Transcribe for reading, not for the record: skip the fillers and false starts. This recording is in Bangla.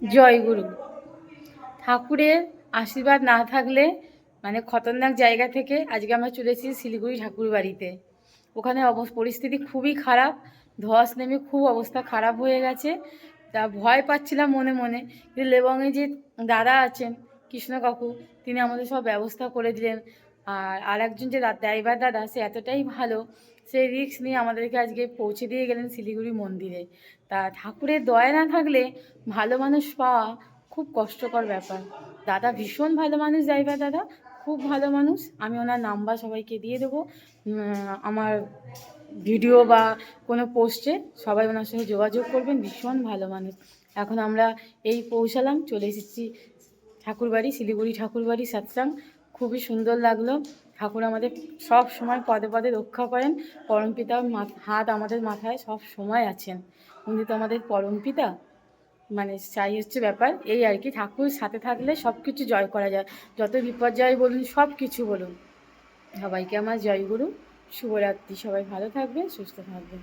জয়গুরু। ঠাকুরের আশীর্বাদ না থাকলে মানে খতরনাক জায়গা থেকে আজকে আমরা চলে এসেছি শিলিগুড়ি ঠাকুর বাড়িতে। ওখানে পরিস্থিতি খুবই খারাপ, ধস নেমে খুব অবস্থা খারাপ হয়ে গেছে। তা ভয় পাচ্ছিলাম মনে মনে, কিন্তু লেবংয়ে যে দাদা আছেন কৃষ্ণ কাকু, তিনি আমাদের সব ব্যবস্থা করে দিলেন। আর একজন যে ড্রাইভার দাদা, সে এতটাই ভালো, সে রিস্ক নিয়ে আমাদেরকে আজকে পৌঁছে দিয়ে গেলেন শিলিগুড়ি মন্দিরে। তা ঠাকুরের দয়া না থাকলে ভালো মানুষ পাওয়া খুব কষ্টকর ব্যাপার। দাদা ভীষণ ভালো মানুষ, ড্রাইভার দাদা খুব ভালো মানুষ। আমি ওনার নাম্বার সবাইকে দিয়ে দেবো, আমার ভিডিও বা কোনো পোস্টে সবাই ওনার সঙ্গে যোগাযোগ করবেন। ভীষণ ভালো মানুষ। এখন আমরা এই পৌঁছালাম, চলে এসেছি ঠাকুরবাড়ি, শিলিগুড়ি ঠাকুরবাড়ি সাতসাং। খুবই সুন্দর লাগলো। ঠাকুর আমাদের সব সময় পদে পদে রক্ষা করেন। পরমপিতার হাত আমাদের মাথায় সব সময় আছেন। উনি তো আমাদের পরমপিতা, মানে চাই হচ্ছে ব্যাপার এই আর কি। ঠাকুর সাথে থাকলে সব কিছু জয় করা যায়, যত বিপর্যয় বলুন, সব কিছু বলুন। সবাইকে আমার জয়গুরু, শুভরাত্রি। সবাই ভালো থাকবেন, সুস্থ থাকবেন।